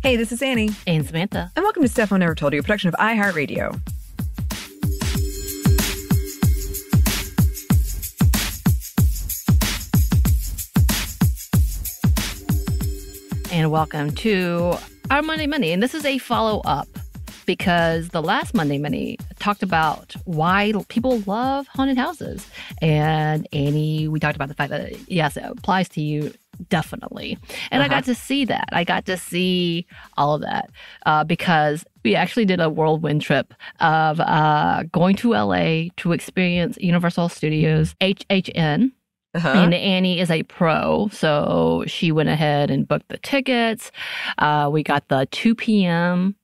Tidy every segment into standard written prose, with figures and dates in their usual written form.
Hey, this is Anney and Samantha. And welcome to Stuff I Never Told You, a production of iHeartRadio. And welcome to our Monday Money. And this is a follow-up because the last Monday Money talked about why people love haunted houses. And Anney, we talked about the fact that, yes, it applies to you. Definitely. And I got to see that. I got to see all of that because we actually did a whirlwind trip of going to LA to experience Universal Studios HHN. And Anney is a pro, so she went ahead and booked the tickets. We got the 2 p.m.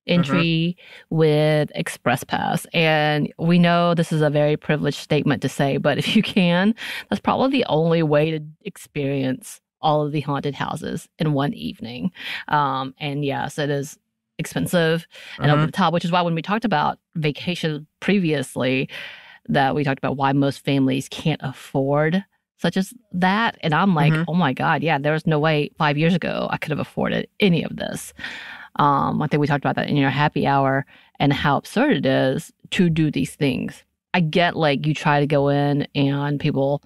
entry with Express Pass. And we know this is a very privileged statement to say, but if you can, that's probably the only way to experience all of the haunted houses in one evening. And yes, it is expensive and over the top, which is why when we talked about vacation previously, that we talked about why most families can't afford such as that. And I'm like, oh my God, yeah, there was no way 5 years ago I could have afforded any of this. I think we talked about that in your happy hour and how absurd it is to do these things. I get like you try to go in and people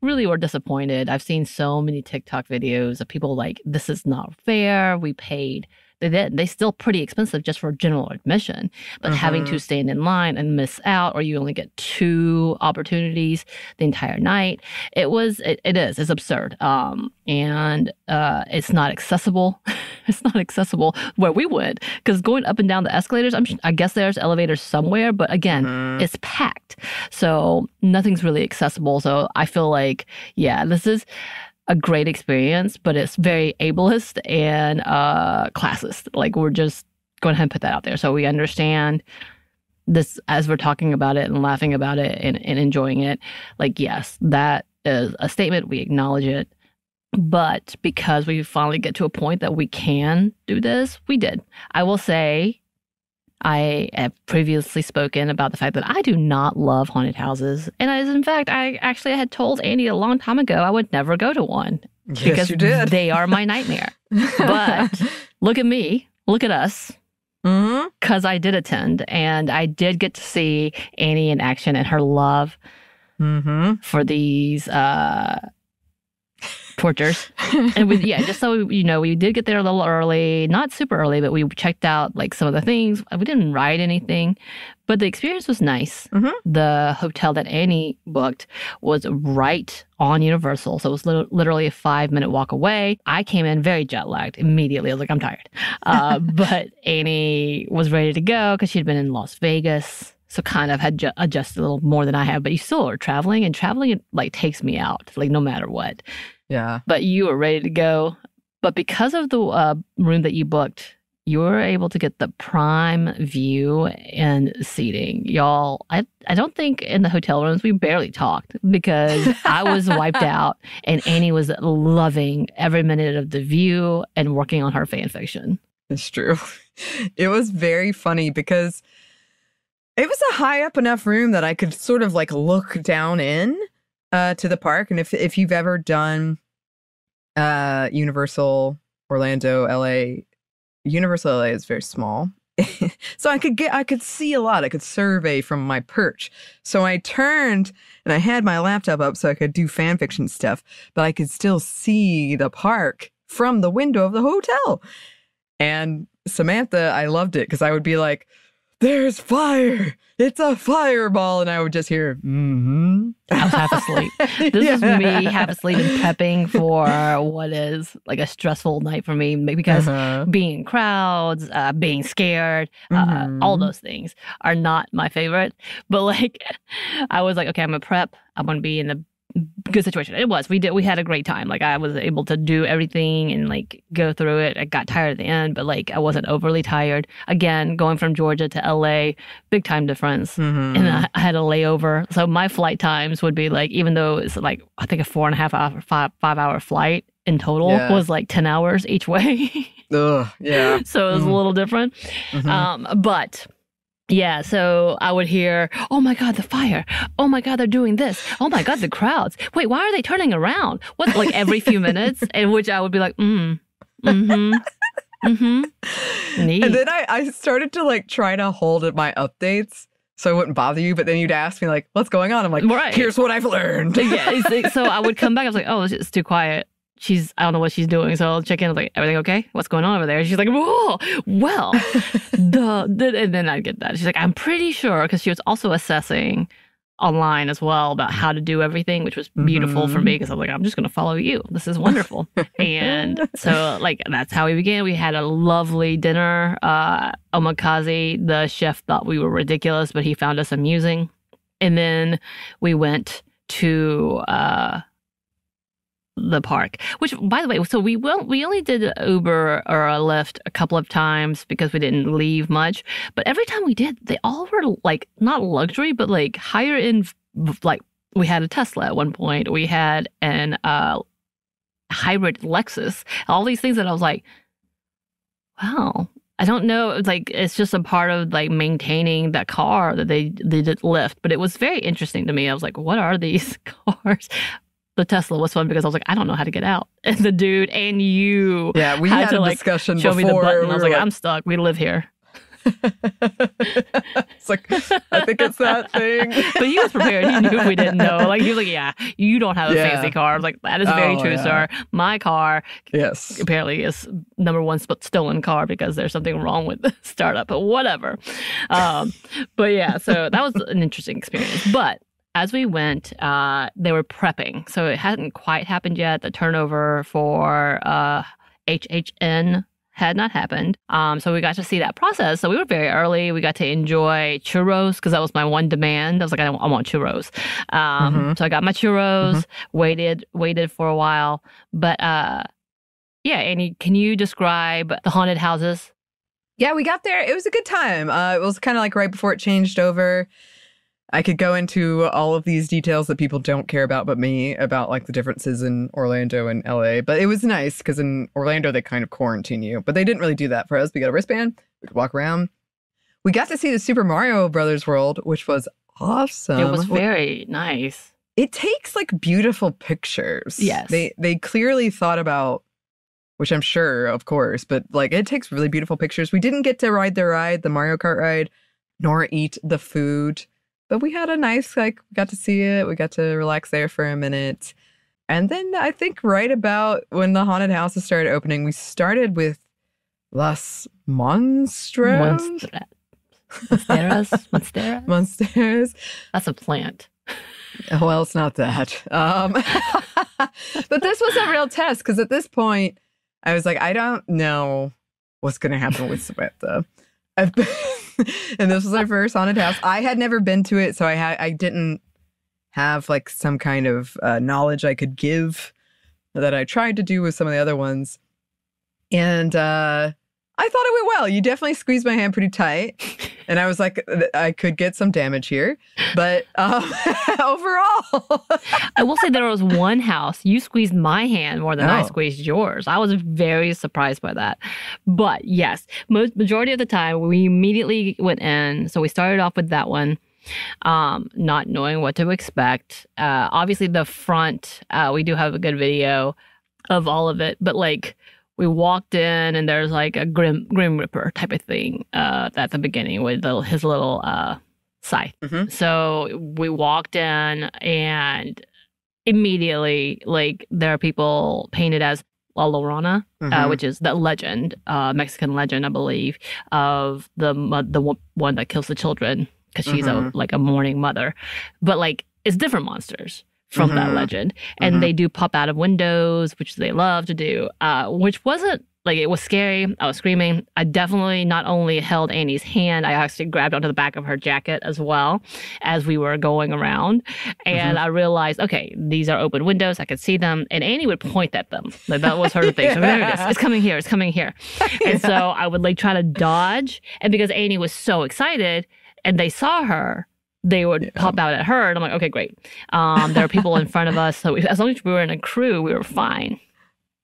really were disappointed. I've seen so many TikTok videos of people like, this is not fair. We paid. They still pretty expensive just for general admission, but having to stand in line and miss out, or you only get 2 opportunities the entire night. It's absurd. And it's not accessible. It's not accessible where we went because going up and down the escalators, I guess there's elevators somewhere, but again, it's packed. So nothing's really accessible. So I feel like, yeah, this is a great experience, but it's very ableist and classist. Like, we're just going ahead and put that out there. So we understand this as we're talking about it and laughing about it and enjoying it. Like, yes, that is a statement. We acknowledge it. But because we finally get to a point that we can do this, we did. I will say, I have previously spoken about the fact that I do not love haunted houses. And in fact, I had told Anney a long time ago I would never go to one. Yes, because you did. They are my nightmare. But look at me. Look at us. Because I did attend. And I did get to see Anney in action and her love for these tortures. And just so you know, we did get there a little early, not super early, but we checked out like some of the things. We didn't ride anything, but the experience was nice. The hotel that Anney booked was right on Universal, so it was literally a 5-minute walk away. I came in very jet lagged immediately. I was like, I'm tired. But Anney was ready to go because she'd been in Las Vegas. So kind of had adjusted a little more than I have, but you still are traveling, and traveling like takes me out, like no matter what. Yeah. But you were ready to go. But because of the room that you booked, you were able to get the prime view and seating. Y'all, I don't think in the hotel rooms we barely talked because I was wiped out and Anney was loving every minute of the view and working on her fan fiction. It's true. It was very funny because it was a high up enough room that I could sort of like look down in to the park. And if you've ever done Universal Orlando, LA, Universal LA is very small. So I could see a lot. I could survey from my perch. So I turned and I had my laptop up so I could do fan fiction stuff, but I could still see the park from the window of the hotel. And Samantha, I loved it because I would be like, there's fire. It's a fireball. And I would just hear, I was half asleep. This is me half asleep and prepping for what is like a stressful night for me because being in crowds, being scared, all those things are not my favorite. But like, I was like, okay, I'm going to prep. I'm going to be in the good situation. It was. We had a great time. Like, I was able to do everything and like go through it. I got tired at the end, but like I wasn't overly tired. Again, going from Georgia to LA, big time difference. And I had a layover. So my flight times would be like, even though it's like, I think a 4.5 hour, 5 hour flight in total was like 10 hours each way. Yeah. So it was a little different. But yeah, so I would hear, oh my God, the fire. Oh my God, they're doing this. Oh my God, the crowds. Wait, why are they turning around? What, like every few minutes? In which I would be like, Neat. And then I started to like try to hold my updates so I wouldn't bother you. But then you'd ask me like, what's going on? I'm like, Right. Here's what I've learned. Yeah. So I would come back. I was like, oh, it's too quiet. I don't know what she's doing. So I'll check in. I was like, everything okay? What's going on over there? She's like, whoa, well, and then I'd get that. She's like, I'm pretty sure, because she was also assessing online as well about how to do everything, which was beautiful for me, because I'm like, I'm just going to follow you. This is wonderful. And so like, that's how we began. We had a lovely dinner. Omakase, the chef, thought we were ridiculous, but he found us amusing. And then we went to the park, which, by the way, so we only did Uber or a Lyft a couple of times because we didn't leave much. But every time we did, they all were like not luxury, but like higher end. Like we had a Tesla at one point. We had an hybrid Lexus. All these things that I was like, wow. I don't know. Like, it's just a part of like maintaining that car that they did Lyft. But it was very interesting to me. I was like, what are these cars? The Tesla was fun because I was like, I don't know how to get out. And the dude and you we had to a like discussion show before. me the button. I was like, I'm stuck. We live here. It's like, I think it's that thing. But he was prepared. He knew we didn't know. Like, he was like, yeah, you don't have a fancy car. I was like, that is very true, sir. My car apparently is number one stolen car because there's something wrong with the startup, but whatever. But yeah, so that was an interesting experience. But as we went, they were prepping. So it hadn't quite happened yet. The turnover for HHN had not happened. So we got to see that process. So we were very early. We got to enjoy churros because that was my one demand. I was like, I want churros. So I got my churros, waited for a while. But yeah, Anney, can you describe the haunted houses? Yeah, we got there. It was a good time. It was kind of like right before it changed over. I could go into all of these details that people don't care about but me, about like the differences in Orlando and LA. But it was nice because in Orlando, they kind of quarantine you. But they didn't really do that for us. We got a wristband. We could walk around. We got to see the Super Mario Brothers world, which was awesome. It was very nice. It takes like beautiful pictures. Yes. They clearly thought about, which I'm sure, of course, but like it takes really beautiful pictures. We didn't get to ride the Mario Kart ride, nor eat the food. But we had a nice, like, we got to see it. We got to relax there for a minute. And then I think right about when the haunted houses started opening, we started with Las Monstras. Monsteras. That's a plant. Well, it's not that. But this was a real test because at this point, I was like, I don't know what's going to happen with Samantha. And this was our first haunted house. I had never been to it, so I didn't have like some kind of knowledge I could give that I tried to do with some of the other ones. And I thought it went well. You definitely squeezed my hand pretty tight. And I was like, I could get some damage here. But overall. I will say there was one house. You squeezed my hand more than I squeezed yours. I was very surprised by that. But yes, majority of the time, we immediately went in. So we started off with that one, not knowing what to expect. Obviously, the front, we do have a good video of all of it. But like, we walked in and there's like a Grim Reaper type of thing at the beginning with his little scythe. So we walked in and immediately like there are people painted as La Llorona, which is the legend, Mexican legend, I believe, of the one that kills the children because she's like a mourning mother. But like it's different monsters from that legend. And they do pop out of windows, which they love to do, which wasn't, like, it was scary. I was screaming. I definitely not only held Anney's hand, I actually grabbed onto the back of her jacket as well as we were going around. And I realized, okay, these are open windows. I could see them. And Anney would point at them. Like, that was her thing. So there it is. It's coming here. It's coming here. And so I would, like, try to dodge. And because Anney was so excited and they saw her, they would pop out at her. And I'm like, okay, great. There are people in front of us. So as long as we were in a crew, we were fine.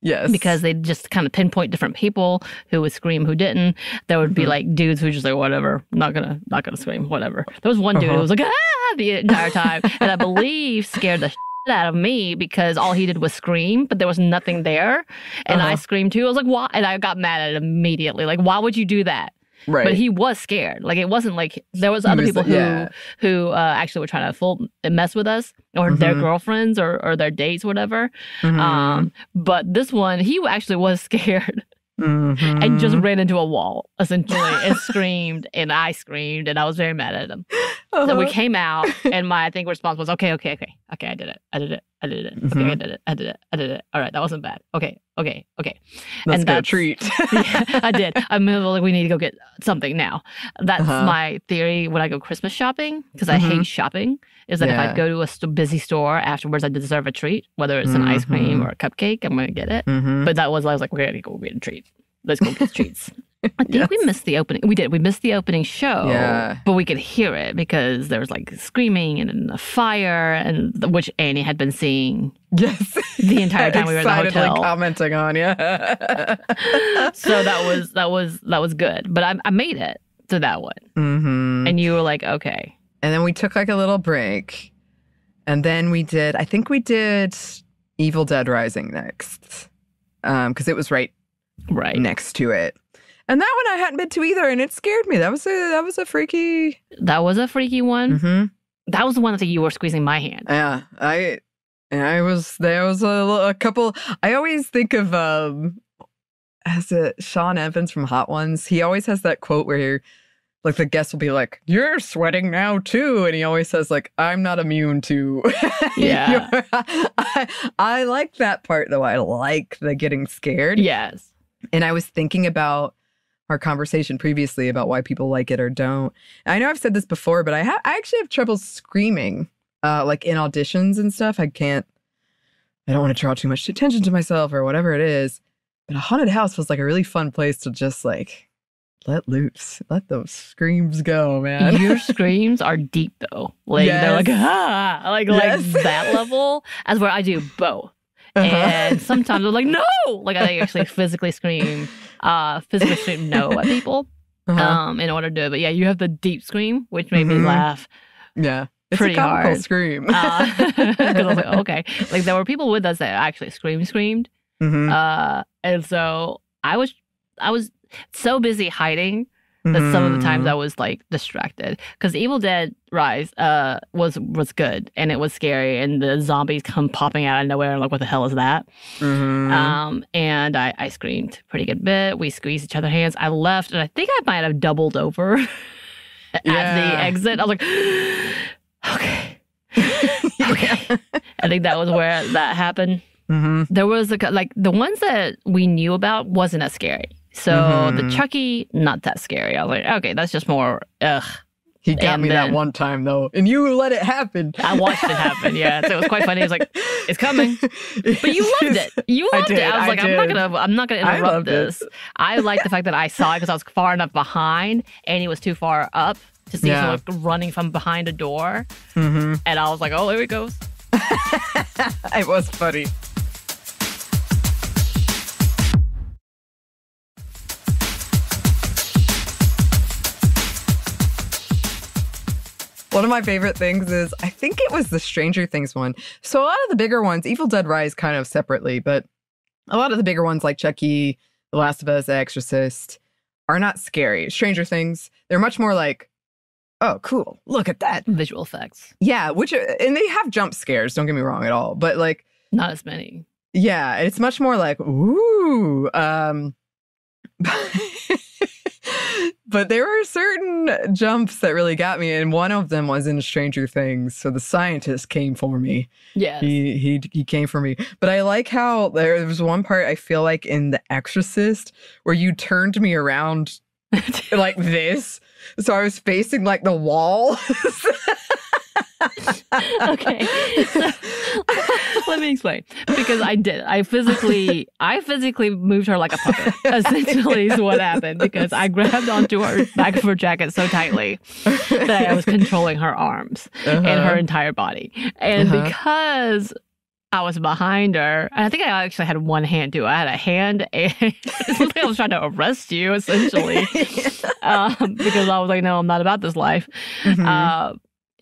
Yes. Because they just kind of pinpoint different people who would scream, who didn't. There would be like dudes who were just like, whatever, not gonna scream, whatever. There was one dude who was like, ah, the entire time. And I believe scared the out of me because all he did was scream, but there was nothing there. And I screamed too. I was like, why? And I got mad at it immediately. Like, why would you do that? Right. But he was scared. Like, it wasn't like there was other people who actually were trying to mess with us or their girlfriends or their dates or whatever. But this one, he actually was scared and just ran into a wall, essentially, and screamed. And I screamed, and I was very mad at him. So we came out, and I think response was, okay, I did it. Okay, I did it. Okay, I did it. All right, that wasn't bad. Okay. Let's get a treat. Yeah, I did. I'm like, we need to go get something now. That's my theory when I go Christmas shopping, because I hate shopping, is that if I go to a busy store afterwards, I deserve a treat, whether it's an ice cream or a cupcake, I'm going to get it. But I was like, we're going to go get a treat. Let's go get treats. I think we missed the opening. We did. We missed the opening show, but we could hear it because there was like screaming and a fire, and which Anney had been seeing. Yes, the entire time we were in the hotel, commenting on. So that was good. But I made it to that one, and you were like, okay. And then we took like a little break, and then we did. I think we did Evil Dead Rising next, because it was right next to it. And that one I hadn't been to either, and it scared me. That was a freaky. That was a freaky one. That was the one that you were squeezing my hand. Yeah, there was a couple. I always think of Sean Evans from Hot Ones. He always has that quote where like the guest will be like, "You're sweating now too," and he always says like, "I'm not immune to." Yeah, I like that part though. I like the getting scared. Yes, and I was thinking about our conversation previously about why people like it or don't. I know I've said this before, but I actually have trouble screaming, like in auditions and stuff. I don't want to draw too much attention to myself or whatever it is. But a haunted house feels like a really fun place to just like let loose, let those screams go, man. Your screams are deep though. Like they're like like that level. As where I do both. And sometimes I'm like, no! Like, I actually physically scream no at people in order to do it. But yeah, you have the deep scream, which made me laugh. Yeah. It's pretty a comical hard. Scream. Because I was like, okay. Like, there were people with us that actually screamed. And so I was so busy hiding that some of the times I was like distracted, because Evil Dead Rise was good and it was scary, and the zombies come popping out of nowhere and like, what the hell is that? And I screamed a pretty good bit. We squeezed each other's hands. I left, and I think I might have doubled over at the exit. I was like, okay. I think that was where that happened. There was like the ones that we knew about wasn't as scary. So the Chucky, not that scary. I was like, okay, that's just more, ugh. He got me that one time, though, and you let it happen. I watched it happen, yeah. So it was quite funny. He was like, it's coming. But you loved it. You loved it. I was like, I'm not gonna interrupt this. I liked the fact that I saw it because I was far enough behind, and he was too far up to see someone running from behind a door. And I was like, oh, here it goes. It was funny. One of my favorite things is, I think it was the Stranger Things one. So a lot of the bigger ones, Evil Dead Rise kind of separately, but a lot of the bigger ones like Chucky, The Last of Us, The Exorcist are not scary. Stranger Things, they're much more like, oh, cool, look at that. Visual effects. Yeah, and they have jump scares, don't get me wrong at all, but like... Not as many. Yeah, it's much more like, ooh. But there were certain jumps that really got me, and one of them was in Stranger Things. So the scientist came for me. Yes. He came for me. But I like how there was one part, I feel like, in The Exorcist where you turned me around like this. So I was facing like the wall. Okay. So, let me explain. Because I did. I physically moved her like a puppet. Essentially is what happened. Because I grabbed onto her back of her jacket so tightly that I was controlling her arms and her entire body. And because I was behind her, and I think I actually had one hand too. I had a hand, and it's like I was trying to arrest you, essentially. Because I was like, no, I'm not about this life.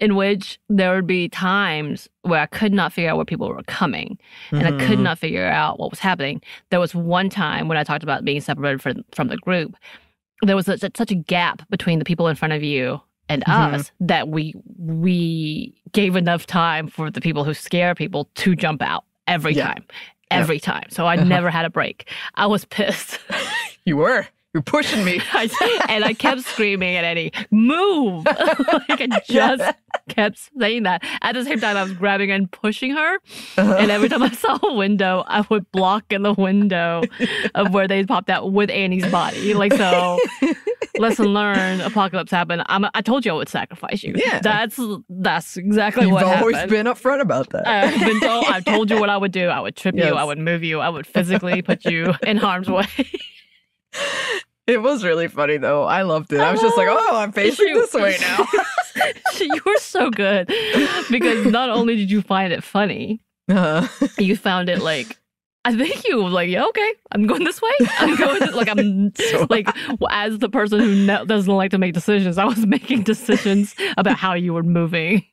in which there would be times where I could not figure out where people were coming, and I could not figure out what was happening. There was one time when I talked about being separated from the group, there was such a gap between the people in front of you and us that we gave enough time for the people who scare people to jump out every time. Every time. So I never had a break. I was pissed. You were. You're pushing me. And I kept screaming at Anney, move! Like, I just kept saying that. At the same time, I was grabbing and pushing her. And every time I saw a window, I would block in the window of where they popped out with Annie's body. Like, so, lesson learned, apocalypse happened. I told you I would sacrifice you. Yeah. That's exactly what happened. You've always been upfront about that. I told you what I would do. I would trip you. I would move you. I would physically put you in harm's way. It was really funny, though. I loved it. I was just like, oh, I'm facing this way now. You were so good. Because not only did you find it funny, you found it like, I think you were like, yeah, okay, I'm going this way. I'm going this, as the person who doesn't like to make decisions, I was making decisions about how you were moving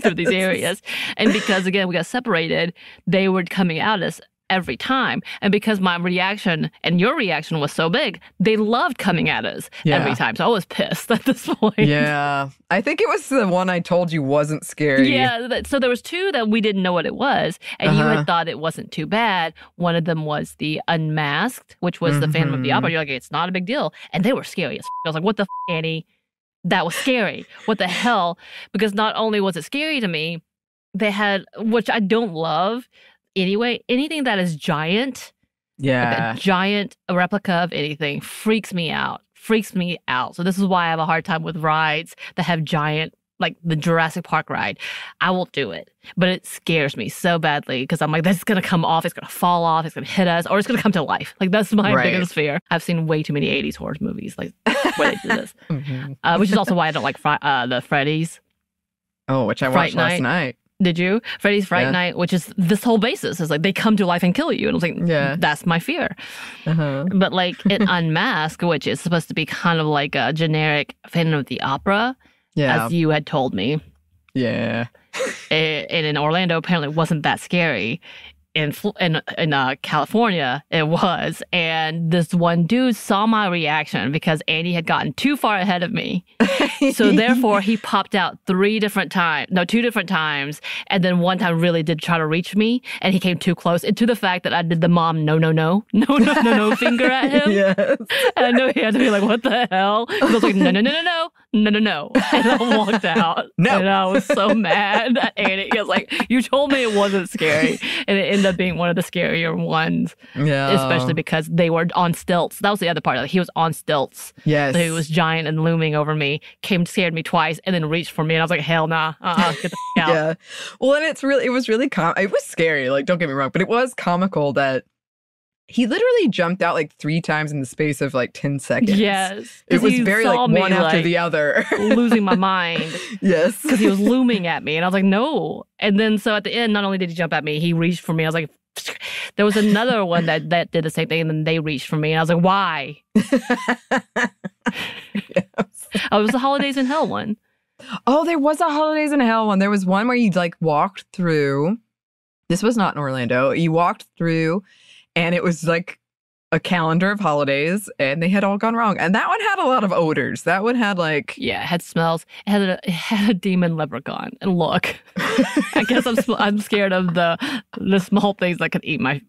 through these areas. And because, again, we got separated, they were coming at us every time. And because my reaction and your reaction was so big, they loved coming at us every time. So I was pissed at this point. Yeah. I think it was the one I told you wasn't scary. Yeah. So there was two that we didn't know what it was. And you had thought it wasn't too bad. One of them was the Unmasked, which was the Phantom of the Opera. You're like, it's not a big deal. And they were scary as I was like, what the Anney? That was scary. What the hell? Because not only was it scary to me, they had, which I don't love, anyway, anything that is giant, like a giant replica of anything, freaks me out. So this is why I have a hard time with rides that have giant, like the Jurassic Park ride. I won't do it, but it scares me so badly because I'm like, this is going to come off, it's going to fall off, it's going to hit us, or it's going to come to life. Like, that's my biggest fear. I've seen way too many 80s horror movies like where they do this, which is also why I don't like the Freddy's. Oh, which I watched last night. Did you? Freddy's Fright Night, which is this whole basis is like they come to life and kill you. And I was like, that's my fear. But like it Unmasked, which is supposed to be kind of like a generic Phantom of the Opera, as you had told me. Yeah. And in Orlando, apparently it wasn't that scary. In California, it was. And this one dude saw my reaction because Anney had gotten too far ahead of me. So therefore, he popped out 2 different times. And then one time really did try to reach me. And he came too close. And to the fact that I did the mom no finger at him. Yes. And I know he had to be like, what the hell? He was like, no. And I walked out. No. And I was so mad at Anney. He was like, you told me it wasn't scary. And it ended up being one of the scarier ones. Yeah. Especially because they were on stilts. That was the other part. Like, he was on stilts. Yes. So he was giant and looming over me, scared me twice, and then reached for me. And I was like, hell nah. Get the f*** out. Yeah. Well, and it was really it was scary. Like, don't get me wrong, but it was comical that he literally jumped out like 3 times in the space of like 10 seconds. Yes. It was very like one after the other. Losing my mind. Yes. Because he was looming at me. And I was like, no. And then so at the end, not only did he jump at me, he reached for me. I was like, there was another one that did the same thing. And then they reached for me. And I was like, why? Yes. Oh, it was the Holidays in Hell one. Oh, there was a Holidays in Hell one. There was one where you like walked through. This was not in Orlando. You walked through. And it was like a calendar of holidays, and they had all gone wrong. And that one had a lot of odors. That one had like... Yeah, it had smells. It had a demon leprechaun. And look, I guess I'm scared of the small things that could eat my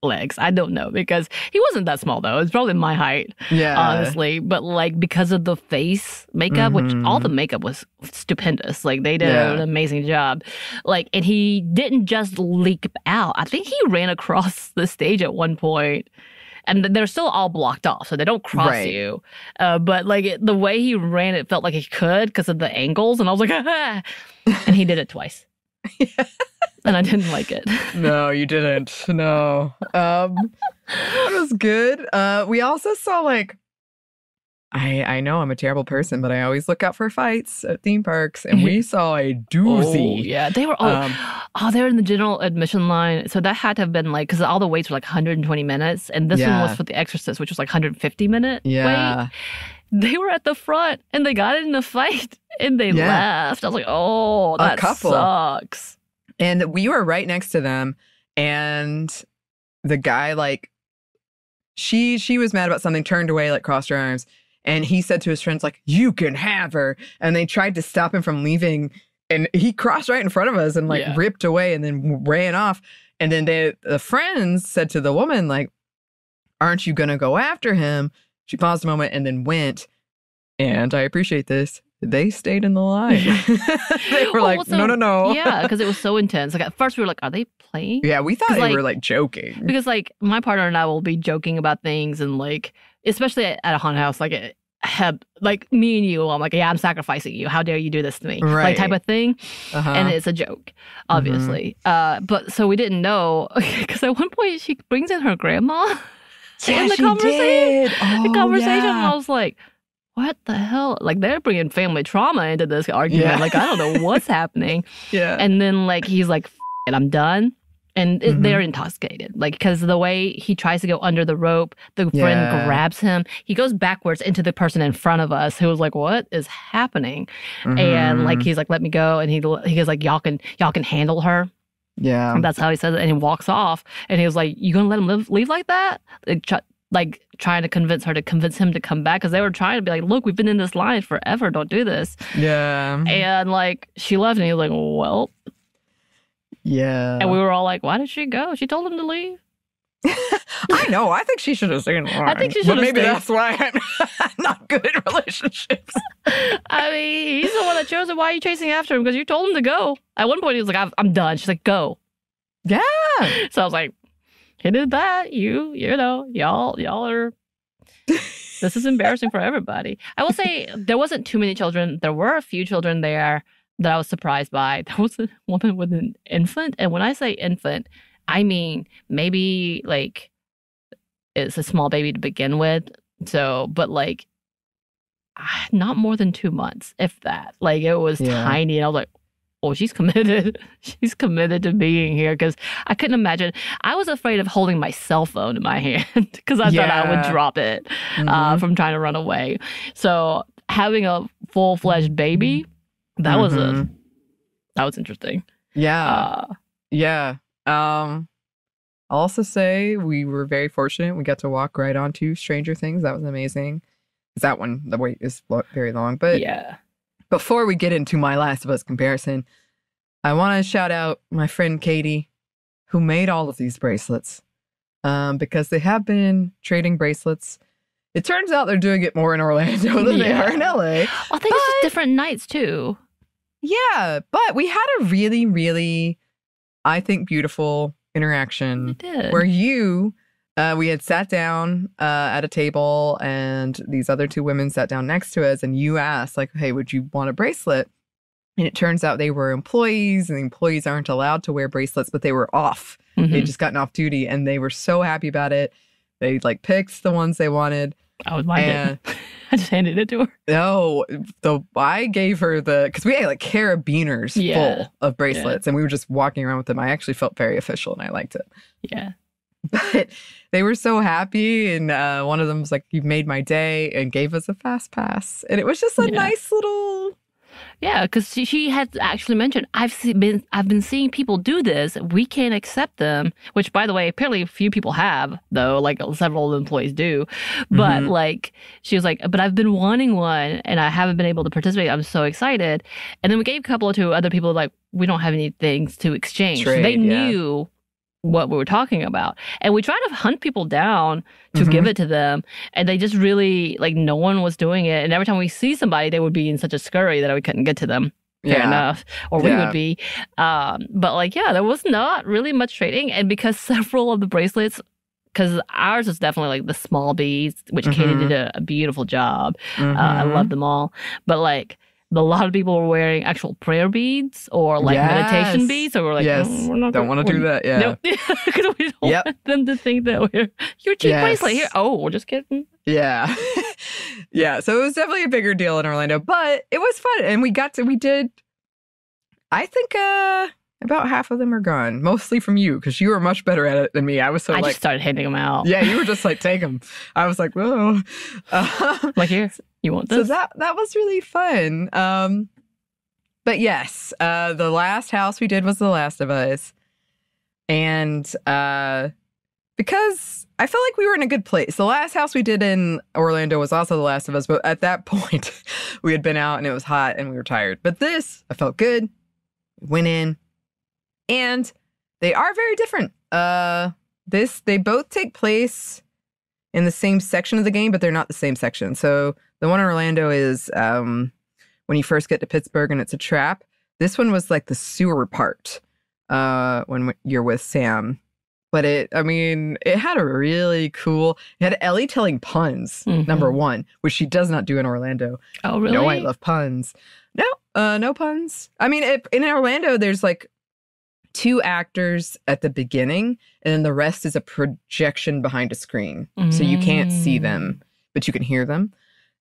legs. I don't know, because he wasn't that small, though. It's probably my height, honestly. But like because of the face makeup, which all the makeup was stupendous. Like they did an amazing job. Like, and he didn't just leap out. I think he ran across the stage at one point. And they're still all blocked off, so they don't cross you. But like the way he ran, it felt like he could because of the angles. And I was like, ah! And he did it twice. And I didn't like it. No, you didn't. No. It was good. We also saw like, I know I'm a terrible person, but I always look out for fights at theme parks. And we saw a doozy. Oh, yeah. They were they were in the general admission line. So that had to have been like, because all the waits were like 120 minutes. And this one was for The Exorcist, which was like 150-minute wait. they were at the front and they got in a fight and they left. I was like, oh, that sucks. And we were right next to them. And the guy, like, she was mad about something, turned away, like, crossed her arms. And he said to his friends, like, you can have her. And they tried to stop him from leaving. And he crossed right in front of us and, like, ripped away and then ran off. And then the friends said to the woman, like, aren't you going to go after him? She paused a moment and then went. And I appreciate this. They stayed in the line. They were like, no. Yeah, because it was so intense. Like, at first we were like, are they playing? Yeah, we thought they were, like, joking. Because, like, my partner and I will be joking about things and, like, especially at a haunted house, like, like, me and you, I'm like, yeah, I'm sacrificing you. How dare you do this to me? Right. Like, type of thing. And it's a joke, obviously. But so we didn't know. Because at one point, she brings in her grandma in the conversation. The conversation, I was like, what the hell? Like, they're bringing family trauma into this argument. Yeah. Like, I don't know what's happening. And then, like, he's like, and I'm done. And they're intoxicated. Like, because the way he tries to go under the rope, the friend grabs him. He goes backwards into the person in front of us who was like, what is happening? And, like, he's like, let me go. And he goes like, y'all can handle her. Yeah. And that's how he says it. And he walks off. And he was like, you gonna let him leave like that? Like trying to convince him to come back, because they were trying to be like, look, we've been in this line forever, don't do this. And, like, she left and he was like, well, and we were all like, why did she go? She told him to leave. I know, I think she should have stayed in line. I think she should have stayed. Maybe that's why I'm not good at relationships. I mean, he's the one that chose it. Why are you chasing after him? Because you told him to go. At one point he was like, I'm done. She's like, go. Yeah. So I was like, he did that. You know, y'all are. This is embarrassing for everybody. I will say there wasn't too many children. There were a few children there that I was surprised by. There was a woman with an infant. And when I say infant, I mean maybe, like, it's a small baby to begin with. So, but, like, not more than 2 months, if that. Like, it was tiny. And I was like, oh, she's committed. She's committed to being here, because I couldn't imagine. I was afraid of holding my cell phone in my hand because I thought I would drop it from trying to run away. So having a full-fledged baby, that was interesting. Yeah. I'll also say we were very fortunate. We got to walk right onto Stranger Things. That was amazing. That one, the wait is very long. But before we get into my Last of Us comparison, I want to shout out my friend Katie, who made all of these bracelets, because they have been trading bracelets. It turns out they're doing it more in Orlando than they are in LA. I think it's just different nights too. Yeah, but we had a really, really, I think, beautiful interaction where we had sat down at a table, and these other two women sat down next to us, and you asked, like, hey, would you want a bracelet? And it turns out they were employees, and the employees aren't allowed to wear bracelets, but they were off. They'd just gotten off duty, and they were so happy about it. They, like, picked the ones they wanted. I was minded. I just handed it to her. No, I gave her because we had, like, carabiners full of bracelets, and we were just walking around with them. I actually felt very official, and I liked it. Yeah. But they were so happy, and one of them was like, "You've made my day," and gave us a fast pass, and it was just a nice little. Yeah, because she had actually mentioned, I've been seeing people do this. We can't accept them. Which, by the way, apparently a few people have, though. Like, several employees do. But like, she was like, but I've been wanting one, and I haven't been able to participate. I'm so excited. And then we gave a couple to other people, like, we don't have any things to exchange. Trade, so they knew what we were talking about. And we tried to hunt people down to give it to them. And they just really, like, no one was doing it. And every time we see somebody, they would be in such a scurry that we couldn't get to them. Fair enough. Or we would be. But, like, there was not really much trading. And because several of the bracelets, because ours is definitely, like, the small beads, which Katie did a beautiful job. I love them all. But, like, a lot of people were wearing actual prayer beads or, like, meditation beads. So we're like, we're not don't want to do that. Yeah. Because we don't want them to think that we're your cheap bracelet here. Oh, we're just kidding. Yeah. Yeah. So it was definitely a bigger deal in Orlando, but it was fun. And we did, I think, about half of them are gone. Mostly from you, because you were much better at it than me. I was so I like... just started handing them out. Yeah, you were just like, take them. I was like, whoa. Like, here, you want this? So that was really fun. But yes, the last house we did was The Last of Us. And because I felt like we were in a good place. The last house we did in Orlando was also The Last of Us. But at that point, we had been out and it was hot and we were tired. But this, I felt good. Went in. And they are very different. They both take place in the same section of the game, but they're not the same section. So the one in Orlando is when you first get to Pittsburgh and it's a trap. This one was like the sewer part when you're with Sam. But it had a really cool... It had Ellie telling puns, number one, which she does not do in Orlando. Oh, really? No, I love puns. No puns. I mean, in Orlando, there's like 2 actors at the beginning, and then the rest is a projection behind a screen. So you can't see them, but you can hear them.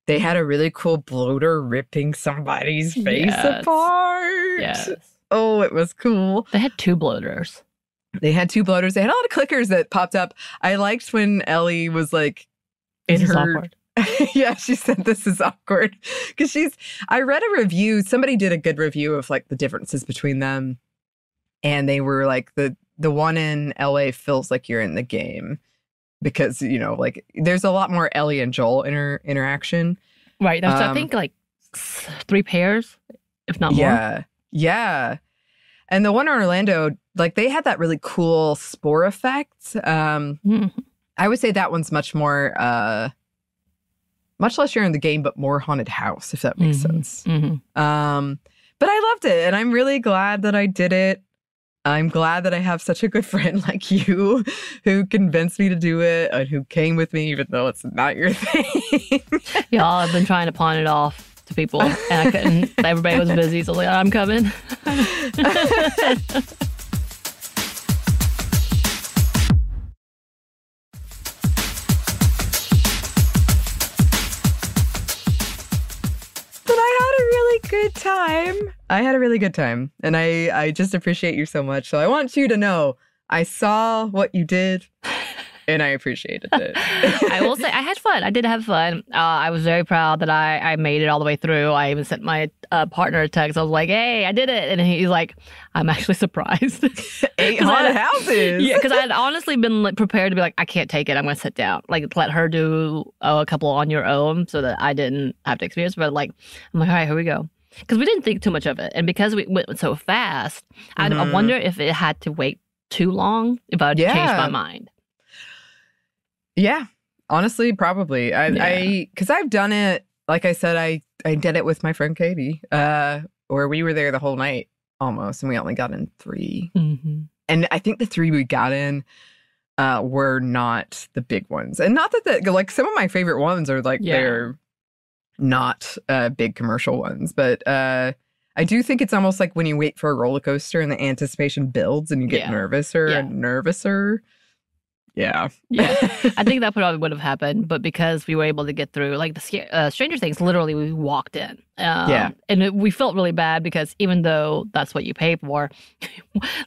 They had a really cool bloater ripping somebody's face apart. Yes. Oh, it was cool. They had 2 bloaters. They had 2 bloaters. They had a lot of clickers that popped up. I liked when Ellie was like in This is her... awkward. Yeah, she said this is awkward. Because I read a review. Somebody did a good review of like the differences between them. And they were like, the one in LA feels like you're in the game. Because, like there's a lot more Ellie and Joel interaction. Right. There's, I think, like 3 pairs, if not more. Yeah. And the one in Orlando, like they had that really cool spore effect. I would say that one's much more, much less you're in the game, but more haunted house, if that makes sense. But I loved it. And I'm really glad that I did it. I'm glad that I have such a good friend like you who convinced me to do it and who came with me, even though it's not your thing. Y'all have been trying to pawn it off to people, and I couldn't. Everybody was busy, so I was like, I'm coming. Good time. I had a really good time. And I just appreciate you so much. So I want you to know I saw what you did and I appreciated it. I will say I had fun. I did have fun. I was very proud that I made it all the way through. I even sent my partner a text. I was like, hey, I did it. And he's like, I'm actually surprised. 8 haunted houses. Yeah, because I had honestly been like, prepared to be like, I can't take it. I'm going to sit down. Like, let her do a couple on your own so that I didn't have to experience. But like, I'm like, all right, here we go. Because we didn't think too much of it. And because we went so fast, I wonder if it had to wait too long, if I would change my mind. Yeah, honestly, probably. Because I've done it, like I said, I did it with my friend Katie, where we were there the whole night almost, and we only got in 3. And I think the 3 we got in were not the big ones. And not that, like, some of my favorite ones are like, they're not big commercial ones, but I do think it's almost like when you wait for a roller coaster and the anticipation builds and you get nervouser and nervouser. Yeah. I think that probably would have happened, but because we were able to get through, like the Stranger Things, literally we walked in. And we felt really bad because even though that's what you pay for,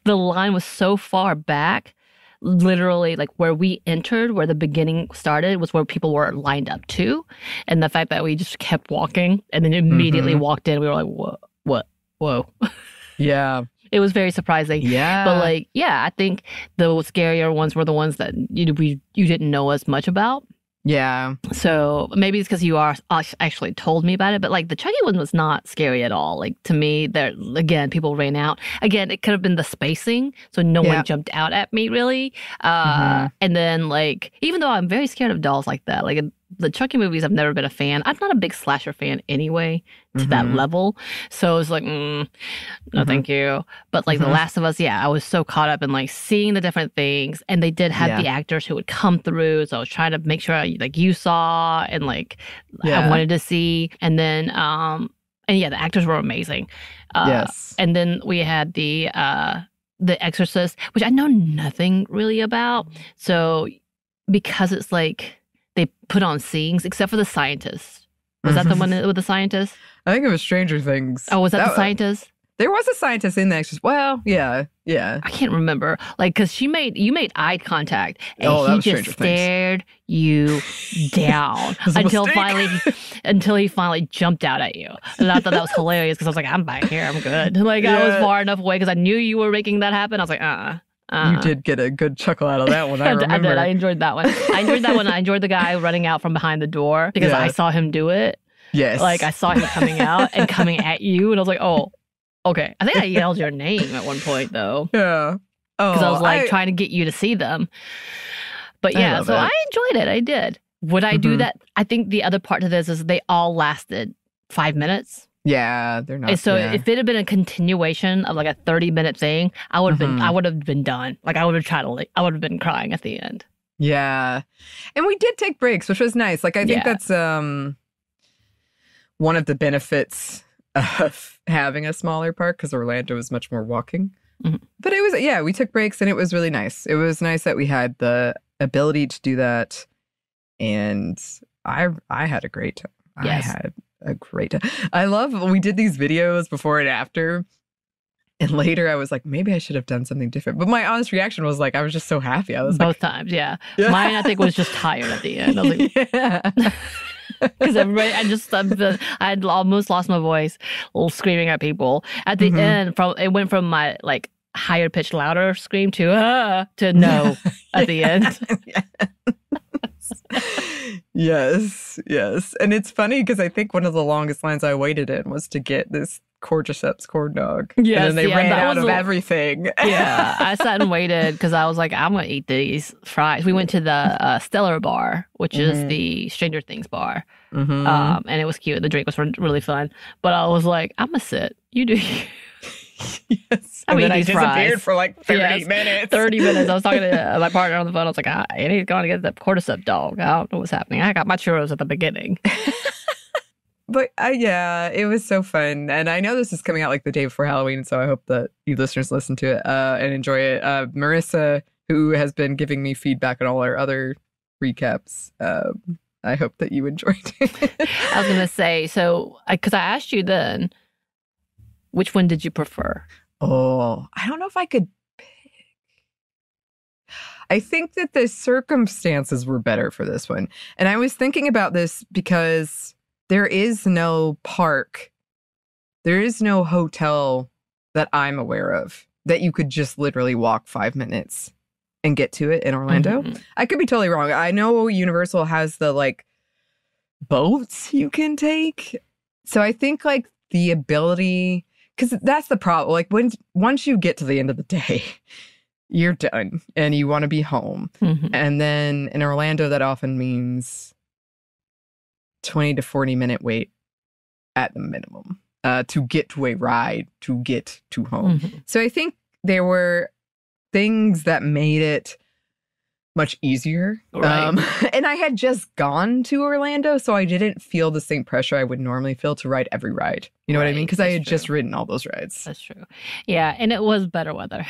the line was so far back. Literally, like where we entered, where the beginning started, was where people were lined up to. And the fact that we just kept walking and then immediately walked in, we were like, whoa. Yeah. It was very surprising. Yeah. But like, I think the scarier ones were the ones that you didn't know as much about. Yeah. So maybe it's because you actually told me about it, but like the Chucky one was not scary at all. Like to me, there again, people ran out. Again, it could have been the spacing, so no one jumped out at me really. And then like, even though I'm very scared of dolls like that, like the Chucky movies, I've never been a fan. I'm not a big slasher fan anyway to that level. So it's like, no, thank you. But like The Last of Us, I was so caught up in like seeing the different things, and they did have the actors who would come through. So I was trying to make sure like you saw and like I wanted to see, and then and the actors were amazing. And then we had the Exorcist, which I know nothing really about. So because it's like they put on scenes, except for the scientist. Was that the one with the scientist? I think it was Stranger Things. Oh, was that the scientist? There was a scientist in there. She's, well, yeah. I can't remember. Like, because you made eye contact and that he was just stared you down until he finally jumped out at you. And I thought that was hilarious because I was like, I'm back here. I'm good. Like, I was far enough away because I knew you were making that happen. I was like, You did get a good chuckle out of that one. I remember. I did. I enjoyed that one. I enjoyed the guy running out from behind the door because I saw him do it. Yes. Like, I saw him coming out and coming at you. And I was like, oh, okay. I think I yelled your name at one point, though. Yeah. Because I was like trying to get you to see them. But yeah, so I enjoyed it. I did. Would I do that? I think the other part to this is they all lasted 5 minutes. Yeah, they're not. And so if it had been a continuation of like a 30-minute thing, I would have been done. Like I would have been crying at the end. Yeah. And we did take breaks, which was nice. Like I think that's one of the benefits of having a smaller park because Orlando is much more walking. Mm-hmm. But it was, we took breaks and it was really nice. It was nice that we had the ability to do that. And I had a great time. Yes. I had a great time. I love, we did these videos before and after. And later I was like, maybe I should have done something different. But my honest reaction was like, I was just so happy. I was both times, yeah. Mine, I think, was just tired at the end. I was like, because everybody, I had almost lost my voice, screaming at people. At the end, it went from my like higher pitched, louder scream to no at the end. Yes. And it's funny because I think one of the longest lines I waited in was to get this cordyceps corn dog. Yes, and then they ran out of everything. Yeah, I sat and waited because I was like, I'm going to eat these fries. We went to the Stellar Bar, which is the Stranger Things bar. And it was cute. The drink was really fun. But I was like, I'm going to sit. You do you. Yes. And then I disappeared for like 30 minutes. 30 minutes. I was talking to my partner on the phone. I was like, Annie's going to get the cordyceps dog. I don't know what's happening. I got my churros at the beginning. But it was so fun. And I know this is coming out like the day before Halloween. So I hope that you listeners listen to it and enjoy it. Marissa, who has been giving me feedback on all our other recaps, I hope that you enjoyed it. I was going to say, so, because I asked you then, which one did you prefer? Oh, I don't know if I could pick. I think that the circumstances were better for this one. And I was thinking about this because there is no park. There is no hotel that I'm aware of that you could just literally walk 5 minutes and get to it in Orlando. I could be totally wrong. I know Universal has the like boats you can take. So I think like the ability, because that's the problem. Like once you get to the end of the day, you're done and you want to be home. And then in Orlando, that often means 20 to 40 minute wait at the minimum to get to a ride, to get to home. So I think there were things that made it much easier. Right. And I had just gone to Orlando, so I didn't feel the same pressure I would normally feel to ride every ride. You know what I mean? Because I had just ridden all those rides. That's true. Yeah, and it was better weather.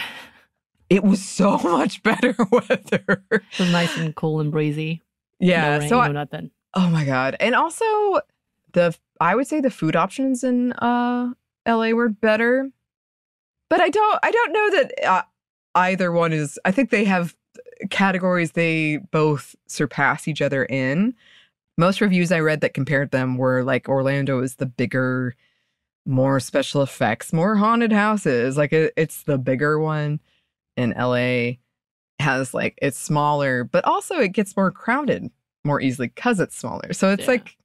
It was so much better weather. It was nice and cool and breezy. Yeah. No rain, no nothing. Oh my God. And also I would say the food options in LA were better. But I don't know that either one is, I think they have categories they both surpass each other in. Most reviews I read that compared them were like Orlando is the bigger, more special effects, more haunted houses. Like it's the bigger one. And LA has like, it's smaller, but also it gets more crowded more easily because it's smaller. So it's like,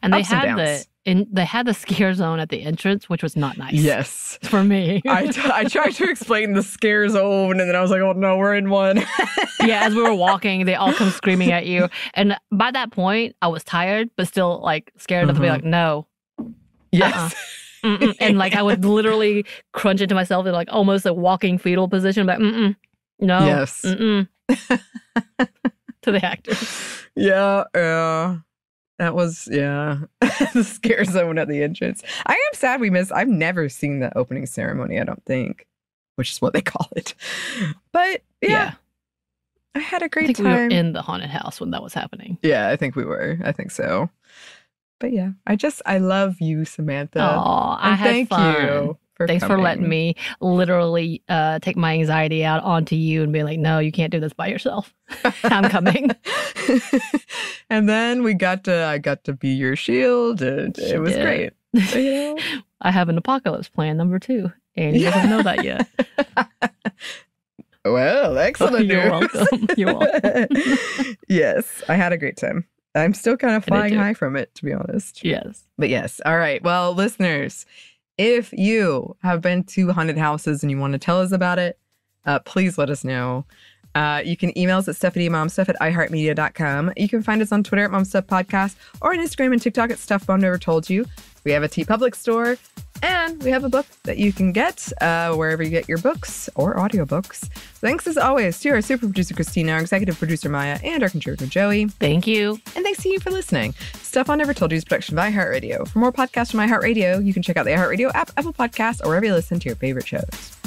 and they had the scare zone at the entrance, which was not nice. Yes. For me. I tried to explain the scare zone and then I was like, oh no, we're in one. Yeah, as we were walking, they all come screaming at you. And by that point, I was tired, but still like scared enough to be like, no. Yes. And like I would literally crunch into myself in like almost a walking fetal position. But no. Yes. To the actors. Yeah. That was, the scare zone at the entrance. I am sad we missed. I've never seen the opening ceremony, I don't think, which is what they call it. But yeah. I had a great time. We were in the haunted house when that was happening. Yeah, I think we were. I think so. But yeah, I love you, Samantha. Oh, I had fun. Thanks for letting me literally take my anxiety out onto you and be like, no, you can't do this by yourself. I'm coming. And then I got to be your shield, and it was great. You know? I have an apocalypse plan number 2, and he doesn't know that yet. Well, excellent. You're welcome. You're welcome. Yes, I had a great time. I'm still kind of flying high from it, to be honest. Yes. But yes. All right. Well, listeners, if you have been to haunted houses and you want to tell us about it, please let us know. You can email us at stephaniemomstuff@iheartmedia.com. You can find us on Twitter at momstuffpodcast or on Instagram and TikTok at Stuff Mom Never Told You. We have a TeePublic store, and we have a book that you can get wherever you get your books or audiobooks. Thanks as always to our super producer Christina, our executive producer Maya, and our contributor Joey. Thank you. And thanks to you for listening. Stuff Mom Never Told You is a production by iHeartRadio. For more podcasts from iHeartRadio, you can check out the iHeartRadio app, Apple Podcasts, or wherever you listen to your favorite shows.